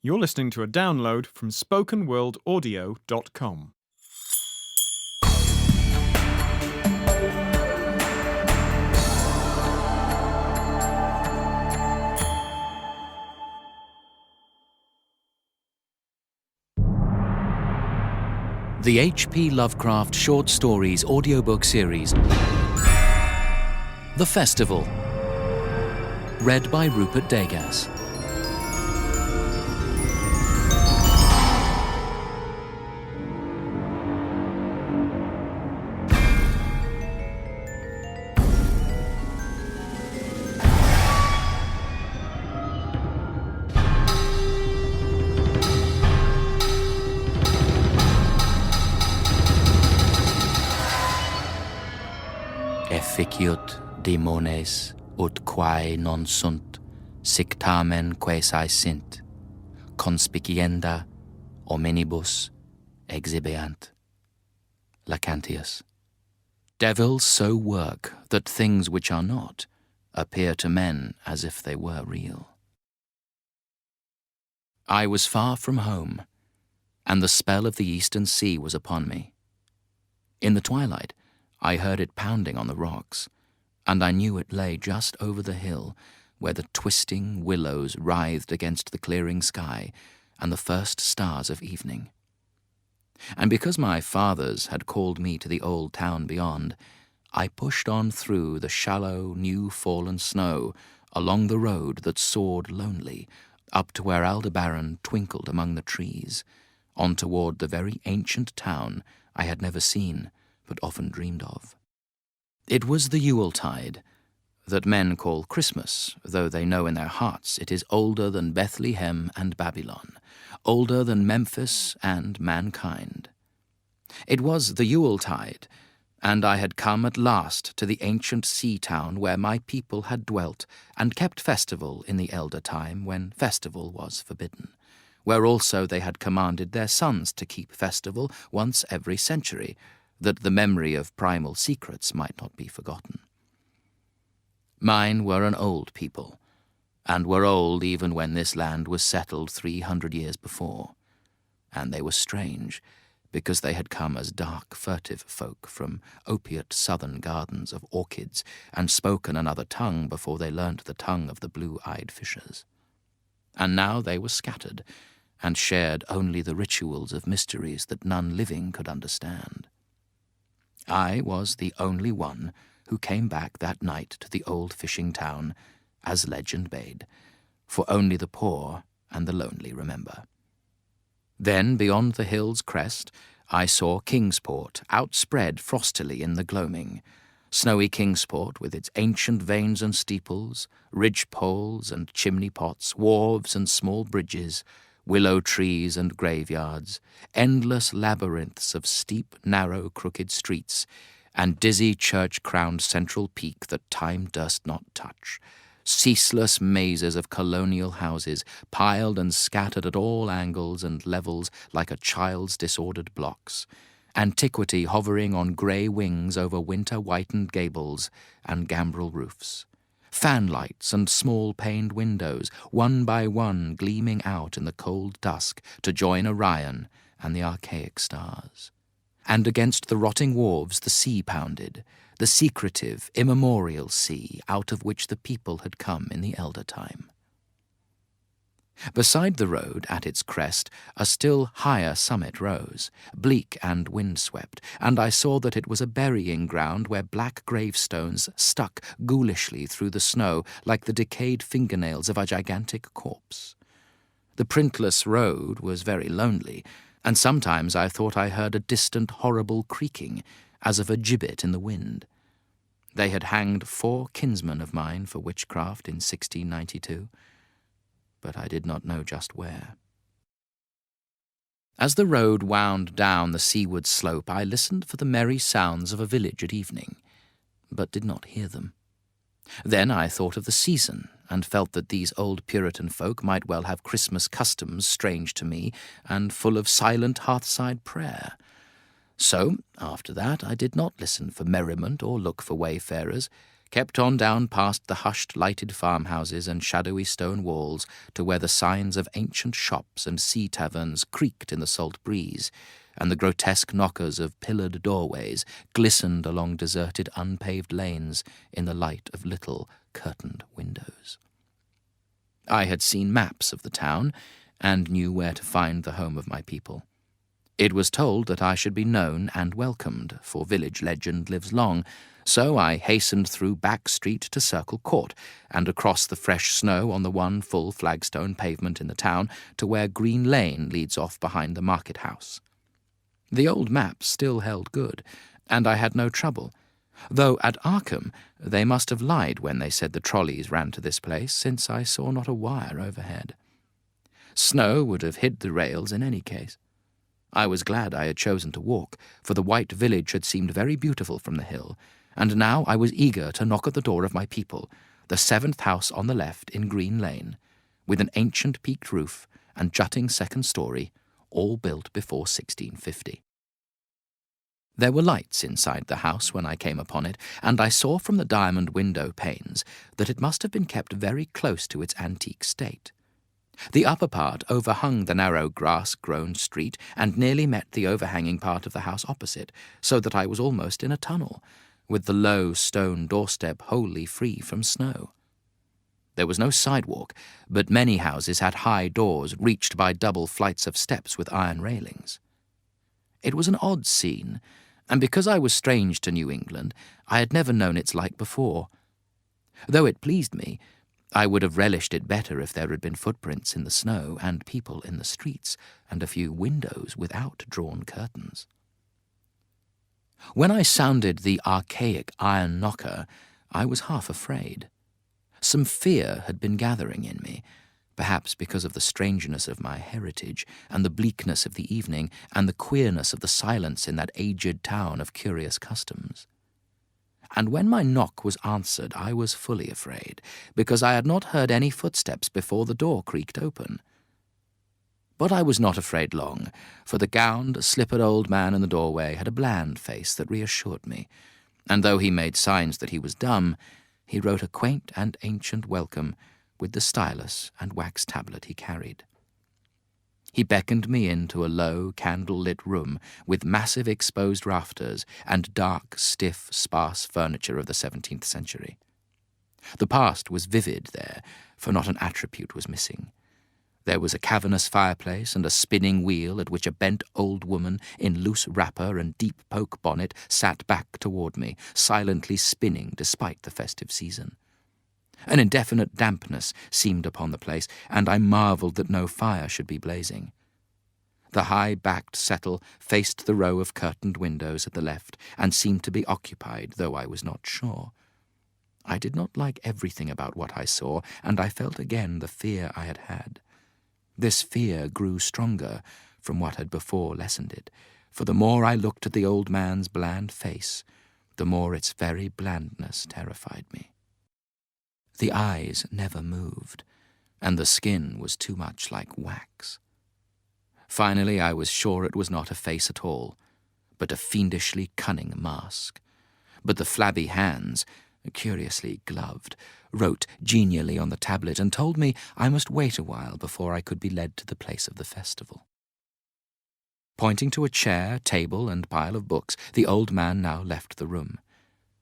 You're listening to a download from spokenworldaudio.com. The H.P. Lovecraft Short Stories audiobook series, The Festival, read by Rupert Degas. Efficiut demones ut quae non sunt, sic tamen quae sint, conspicienda hominibus exhibeant. Lacantius. Devils so work that things which are not appear to men as if they were real. I was far from home, and the spell of the eastern sea was upon me. In the twilight, I heard it pounding on the rocks, and I knew it lay just over the hill where the twisting willows writhed against the clearing sky and the first stars of evening. And because my fathers had called me to the old town beyond, I pushed on through the shallow, new-fallen snow along the road that soared lonely up to where Aldebaran twinkled among the trees, on toward the very ancient town I had never seen but often dreamed of. It was the Yuletide, that men call Christmas, though they know in their hearts it is older than Bethlehem and Babylon, older than Memphis and mankind. It was the Yuletide, and I had come at last to the ancient sea town where my people had dwelt and kept festival in the elder time when festival was forbidden, where also they had commanded their sons to keep festival once every century, that the memory of primal secrets might not be forgotten. Mine were an old people, and were old even when this land was settled 300 years before, and they were strange, because they had come as dark, furtive folk from opiate southern gardens of orchids, and spoken another tongue before they learnt the tongue of the blue-eyed fishers. And now they were scattered, and shared only the rituals of mysteries that none living could understand. I was the only one who came back that night to the old fishing town, as legend bade, for only the poor and the lonely remember. Then, beyond the hill's crest, I saw Kingsport outspread frostily in the gloaming, snowy Kingsport with its ancient vanes and steeples, ridge-poles and chimney-pots, wharves and small bridges, willow trees and graveyards, endless labyrinths of steep, narrow, crooked streets, and dizzy church-crowned central peak that time durst not touch, ceaseless mazes of colonial houses, piled and scattered at all angles and levels like a child's disordered blocks, antiquity hovering on grey wings over winter-whitened gables and gambrel roofs, fanlights and small-paned windows, one by one gleaming out in the cold dusk to join Orion and the archaic stars. And against the rotting wharves the sea pounded, the secretive, immemorial sea out of which the people had come in the elder time. Beside the road, at its crest, a still higher summit rose, bleak and windswept, and I saw that it was a burying ground where black gravestones stuck ghoulishly through the snow like the decayed fingernails of a gigantic corpse. The printless road was very lonely, and sometimes I thought I heard a distant horrible creaking, as of a gibbet in the wind. They had hanged 4 kinsmen of mine for witchcraft in 1692, but I did not know just where. As the road wound down the seaward slope, I listened for the merry sounds of a village at evening, but did not hear them. Then I thought of the season, and felt that these old Puritan folk might well have Christmas customs strange to me, and full of silent hearthside prayer. So, after that, I did not listen for merriment or look for wayfarers, kept on down past the hushed lighted farmhouses and shadowy stone walls to where the signs of ancient shops and sea taverns creaked in the salt breeze, and the grotesque knockers of pillared doorways glistened along deserted unpaved lanes in the light of little curtained windows. I had seen maps of the town and knew where to find the home of my people. It was told that I should be known and welcomed, for village legend lives long, so I hastened through Back Street to Circle Court and across the fresh snow on the one full flagstone pavement in the town to where Green Lane leads off behind the market house. The old maps still held good, and I had no trouble, though at Arkham they must have lied when they said the trolleys ran to this place, since I saw not a wire overhead. Snow would have hid the rails in any case. I was glad I had chosen to walk, for the white village had seemed very beautiful from the hill, and now I was eager to knock at the door of my people, the 7th house on the left in Green Lane, with an ancient peaked roof and jutting second story, all built before 1650. There were lights inside the house when I came upon it, and I saw from the diamond window panes that it must have been kept very close to its antique state. The upper part overhung the narrow grass-grown street and nearly met the overhanging part of the house opposite, so that I was almost in a tunnel, with the low stone doorstep wholly free from snow. There was no sidewalk, but many houses had high doors reached by double flights of steps with iron railings. It was an odd scene, and because I was strange to New England, I had never known its like before. Though it pleased me, I would have relished it better if there had been footprints in the snow and people in the streets and a few windows without drawn curtains. When I sounded the archaic iron knocker, I was half afraid. Some fear had been gathering in me, perhaps because of the strangeness of my heritage and the bleakness of the evening and the queerness of the silence in that aged town of curious customs. And when my knock was answered, I was fully afraid, because I had not heard any footsteps before the door creaked open. But I was not afraid long, for the gowned, slippered old man in the doorway had a bland face that reassured me, and though he made signs that he was dumb, he wrote a quaint and ancient welcome with the stylus and wax tablet he carried. He beckoned me into a low, candle-lit room with massive exposed rafters and dark, stiff, sparse furniture of the 17th century. The past was vivid there, for not an attribute was missing. There was a cavernous fireplace and a spinning wheel at which a bent old woman in loose wrapper and deep poke bonnet sat back toward me, silently spinning despite the festive season. An indefinite dampness seemed upon the place, and I marvelled that no fire should be blazing. The high-backed settle faced the row of curtained windows at the left, and seemed to be occupied, though I was not sure. I did not like everything about what I saw, and I felt again the fear I had had. This fear grew stronger from what had before lessened it, for the more I looked at the old man's bland face, the more its very blandness terrified me. The eyes never moved, and the skin was too much like wax. Finally, I was sure it was not a face at all, but a fiendishly cunning mask. But the flabby hands, curiously gloved, wrote genially on the tablet and told me I must wait a while before I could be led to the place of the festival. Pointing to a chair, table, and pile of books, the old man now left the room,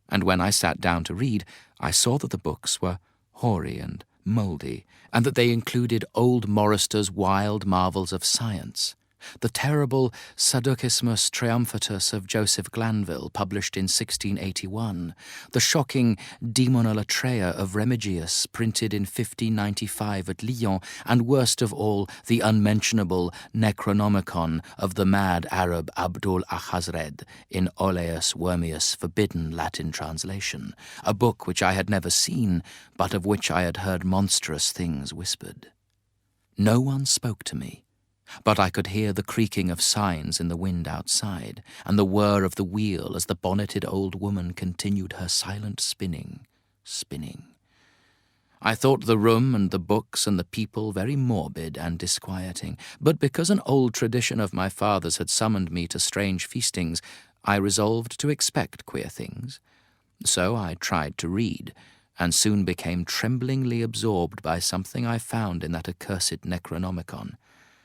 and when I sat down to read, I saw that the books were hoary and mouldy, and that they included old Morrister's wild marvels of science, the terrible Sadducismus Triumphatus of Joseph Glanville, published in 1681, the shocking Demonolatreia of Remigius, printed in 1595 at Lyon, and worst of all, the unmentionable Necronomicon of the mad Arab Abdul Ahazred in Oleus Wormius' forbidden Latin translation, a book which I had never seen, but of which I had heard monstrous things whispered. No one spoke to me, but I could hear the creaking of signs in the wind outside, and the whir of the wheel as the bonneted old woman continued her silent spinning. I thought the room and the books and the people very morbid and disquieting, but because an old tradition of my father's had summoned me to strange feastings, I resolved to expect queer things. So I tried to read, and soon became tremblingly absorbed by something I found in that accursed Necronomicon.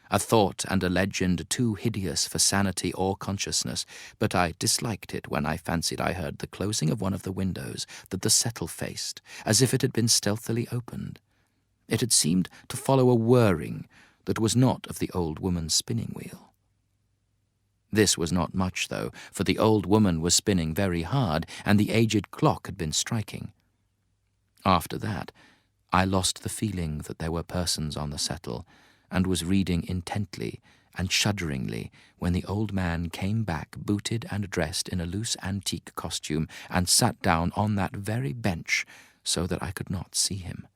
A thought and a legend too hideous for sanity or consciousness, but I disliked it when I fancied I heard the closing of one of the windows that the settle faced, as if it had been stealthily opened. It had seemed to follow a whirring that was not of the old woman's spinning wheel. This was not much, though, for the old woman was spinning very hard, and the aged clock had been striking. After that, I lost the feeling that there were persons on the settle, and was reading intently and shudderingly when the old man came back booted and dressed in a loose antique costume and sat down on that very bench so that I could not see him.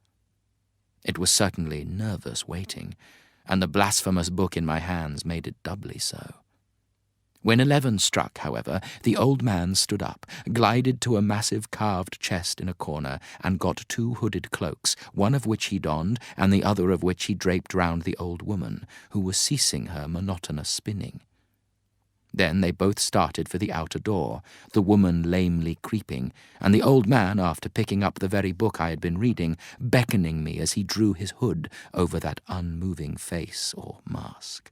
It was certainly nervous waiting, and the blasphemous book in my hands made it doubly so. When 11 struck, however, the old man stood up, glided to a massive carved chest in a corner, and got 2 hooded cloaks, one of which he donned, and the other of which he draped round the old woman, who was ceasing her monotonous spinning. Then they both started for the outer door, the woman lamely creeping, and the old man, after picking up the very book I had been reading, beckoning me as he drew his hood over that unmoving face or mask.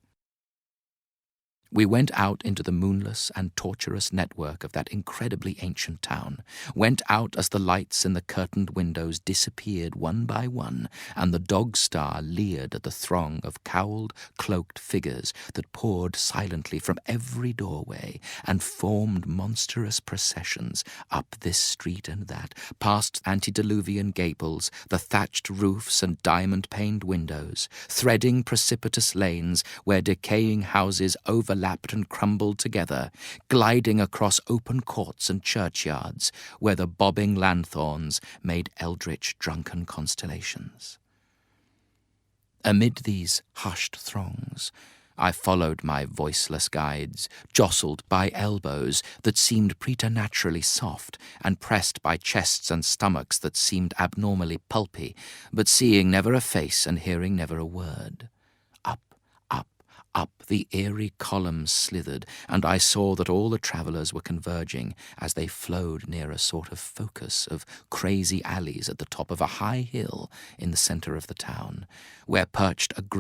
We went out into the moonless and tortuous network of that incredibly ancient town, went out as the lights in the curtained windows disappeared one by one, and the dog star leered at the throng of cowled, cloaked figures that poured silently from every doorway and formed monstrous processions up this street and that, past antediluvian gables, the thatched roofs and diamond-paned windows, threading precipitous lanes where decaying houses overlapped and crumbled together, gliding across open courts and churchyards where the bobbing lanthorns made eldritch drunken constellations. Amid these hushed throngs, I followed my voiceless guides, jostled by elbows that seemed preternaturally soft, and pressed by chests and stomachs that seemed abnormally pulpy, but seeing never a face and hearing never a word. Up the eerie columns slithered, and I saw that all the travellers were converging as they flowed near a sort of focus of crazy alleys at the top of a high hill in the centre of the town, where perched a great